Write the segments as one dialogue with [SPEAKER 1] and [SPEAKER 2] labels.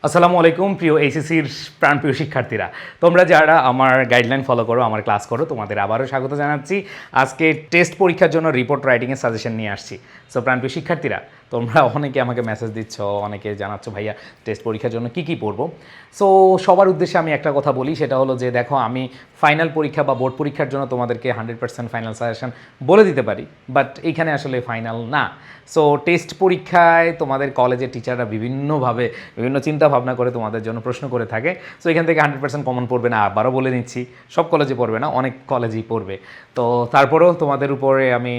[SPEAKER 1] আসসালামু আলাইকুম প্রিয় এইচএসসির প্রাণপ্রিয় শিক্ষার্থীরা, তোমরা যারা আমার গাইডলাইন ফলো করো, আমার ক্লাস করো, তোমাদের আবারও স্বাগত জানাচ্ছি। আজকে টেস্ট পরীক্ষার জন্য রিপোর্ট রাইটিংয়ের সাজেশন নিয়ে আসছি। সো প্রাণপ্রিয় শিক্ষার্থীরা, তোমরা অনেকে আমাকে মেসেজ দিচ্ছ, অনেকে জানাচ্ছ ভাইয়া টেস্ট পরীক্ষার জন্য কী কী পড়বো। সো সবার উদ্দেশ্যে আমি একটা কথা বলি, সেটা হলো যে দেখো, আমি ফাইনাল পরীক্ষা বা বোর্ড পরীক্ষার জন্য তোমাদেরকে 100% ফাইনাল সাজেশন বলে দিতে পারি, বাট এইখানে আসলে ফাইনাল না। সো টেস্ট পরীক্ষায় তোমাদের কলেজের টিচাররা বিভিন্নভাবে বিভিন্ন চিন্তা ভাবনা করে তোমাদের জন্য প্রশ্ন করে থাকে। সো এখান থেকে 100% কমন পড়বে না, আবারও বলে নিচ্ছি, সব কলেজে পড়বে না, অনেক কলেজেই পড়বে। তো তারপরেও তোমাদের উপরে আমি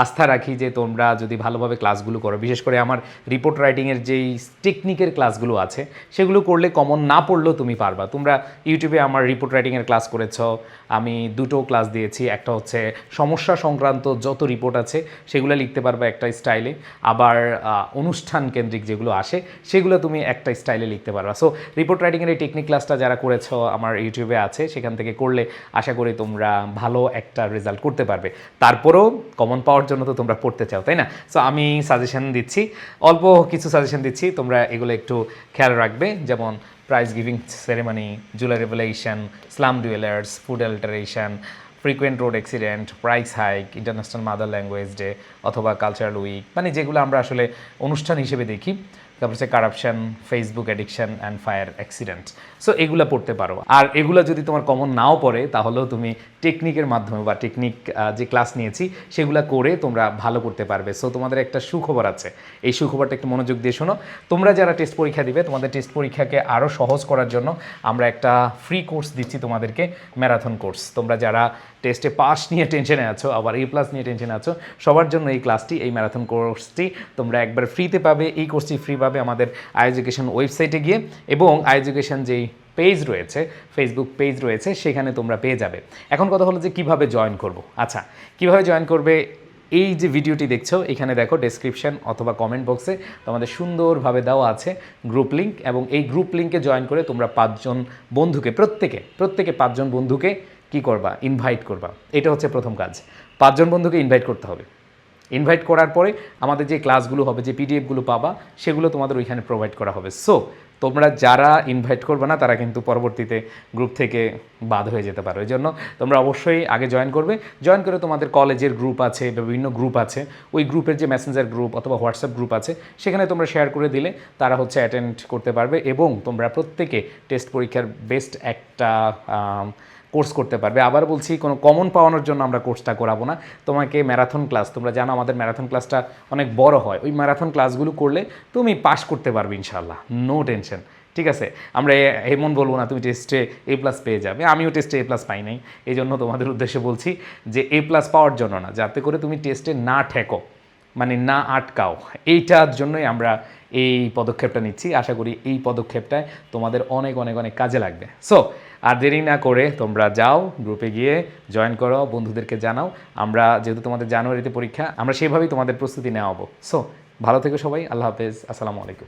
[SPEAKER 1] আস্থা রাখি যে তোমরা যদি ভালোভাবে ক্লাসগুলো করো, বিশেষ করে আমার রিপোর্ট রাইটিংয়ের যেই টেকনিকের ক্লাসগুলো আছে সেগুলো করলে কমন না পড়লেও তুমি পারবা। তোমরা ইউটিউবে আমার রিপোর্ট রাইটিংয়ের ক্লাস করেছ, আমি দুটো ক্লাস দিয়েছি। একটা হচ্ছে সমস্যা সংক্রান্ত যত রিপোর্ট আছে সেগুলো লিখতে পারবা একটা স্টাইলে, আবার অনুষ্ঠান কেন্দ্রিক যেগুলো আসে সেগুলো তুমি একটা স্টাইলে লিখতে পারবা। সো রিপোর্ট রাইটিংয়ের এই টেকনিক ক্লাসটা যারা করেছো আমার ইউটিউবে আছে, সেখান থেকে করলে আশা করি তোমরা ভালো একটা রেজাল্ট করতে পারবে। তারপরেও কমন পাওয়ার জন্য তো তোমরা পড়তে চাও, তাই না? সো আমি সাজেশন দিচ্ছি, অল্প কিছু সাজেশন দিচ্ছি, তোমরা এগুলো একটু খেয়াল রাখবে। যেমন prize giving ceremony, July revelation, slum dwellers, food alteration, frequent road accident, price hike, international mother language day অথবা কালচারাল উইক, মানে যেগুলো আমরা আসলে অনুষ্ঠান হিসেবে দেখি। তারপর হচ্ছে corruption, Facebook addiction and fire accident. So এগুলো পড়তে পারো। আর এগুলো যদি তোমার কমন নাও পড়ে, তাহলেও তুমি টেকনিকের মাধ্যমে বা টেকনিক যে ক্লাস নিয়েছি সেগুলো করে তোমরা ভালো করতে পারবে। সো তোমাদের একটা সুখবর আছে, এই সুখবরটা একটু মনোযোগ দিয়ে শোনো। তোমরা যারা টেস্ট পরীক্ষা দিবে, তোমাদের টেস্ট পরীক্ষাকে আরও সহজ করার জন্য আমরা একটা ফ্রি কোর্স দিচ্ছি তোমাদেরকে, ম্যারাথন কোর্স। তোমরা যারা টেস্টে পাস নিয়ে টেনশনে আছো, আবার A+ নিয়ে টেনশনে আছো, সবার জন্য এই ক্লাসটি, এই ম্যারাথন কোর্সটি তোমরা একবার ফ্রিতে পাবে। এই কোর্সটি ফ্রি পাবে আমাদের এডুকেশন ওয়েবসাইটে গিয়ে, এবং এডুকেশন যেই পেজ রয়েছে, ফেসবুক পেজ রয়েছে, সেখানে তোমরা পেয়ে যাবে। এখন কথা হলো যে কীভাবে জয়েন করব। আচ্ছা, কীভাবে জয়েন করবে? এই যে ভিডিওটি দেখছো, এখানে দেখো ডেসক্রিপশন অথবা কমেন্ট বক্সে তোমাদের সুন্দরভাবে দেওয়া আছে গ্রুপ লিঙ্ক, এবং এই গ্রুপ লিঙ্কে জয়েন করে তোমরা 5 জন বন্ধুকে, প্রত্যেকে 5 জন বন্ধুকে কি করবা? ইনভাইট করবা। এটা হচ্ছে প্রথম কাজ, 5 জন বন্ধুকে ইনভাইট করতে হবে। ইনভাইট করার পরে আমাদের যে ক্লাসগুলো হবে, যে পিডিএফগুলো পাবা, সেগুলো তোমাদের ওইখানে প্রোভাইড করা হবে। সো তোমরা যারা ইনভাইট করবে না, তারা কিন্তু পরবর্তীতে গ্রুপ থেকে বাদ হয়ে যেতে পারো। এই জন্য তোমরা অবশ্যই আগে জয়েন করবে। জয়েন করে তোমাদের কলেজের গ্রুপ আছে, বিভিন্ন গ্রুপ আছে, ওই গ্রুপের যে মেসেঞ্জার গ্রুপ অথবা হোয়াটসঅ্যাপ গ্রুপ আছে, সেখানে তোমরা শেয়ার করে দিলে তারা হচ্ছে অ্যাটেন্ড করতে পারবে, এবং তোমরা প্রত্যেকে টেস্ট পরীক্ষার বেস্ট একটা কোর্স করতে পারবে। আবার বলছি, কোনো কমন পাওয়ানোর জন্য আমরা কোর্সটা করাবো না। তোমাকে ম্যারাথন ক্লাস, তোমরা জানো আমাদের ম্যারাথন ক্লাসটা অনেক বড় হয়, ওই ম্যারাথন ক্লাসগুলো করলে তুমি পাস করতে পারবে ইনশাল্লাহ, নো টেনশন। ঠিক আছে, আমরা এমন বলবো না তুমি টেস্টে A+ পেয়ে যাবে। আমিও টেস্টে A+ পাই নাই, এই জন্য তোমাদের উদ্দেশ্যে বলছি যে A+ পাওয়ার জন্য না, যাতে করে তুমি টেস্টে না ঠেকো, মানে না আটকাও, এইটার জন্যই আমরা এই পদক্ষেপটা নিচ্ছি। আশা করি এই পদক্ষেপটায় তোমাদের অনেক অনেক অনেক কাজে লাগবে। সো আর দেরি না করে তোমরা যাও, গ্রুপে গিয়ে জয়েন করো, বন্ধুদেরকে জানাও। আমরা যেহেতু তোমাদের জানুয়ারিতে পরীক্ষা, আমরা সেভাবেই তোমাদের প্রস্তুতি নেওয়াবো। সো ভালো থেকো সবাই, আল্লাহ হাফেজ, আসসালামু আলাইকুম।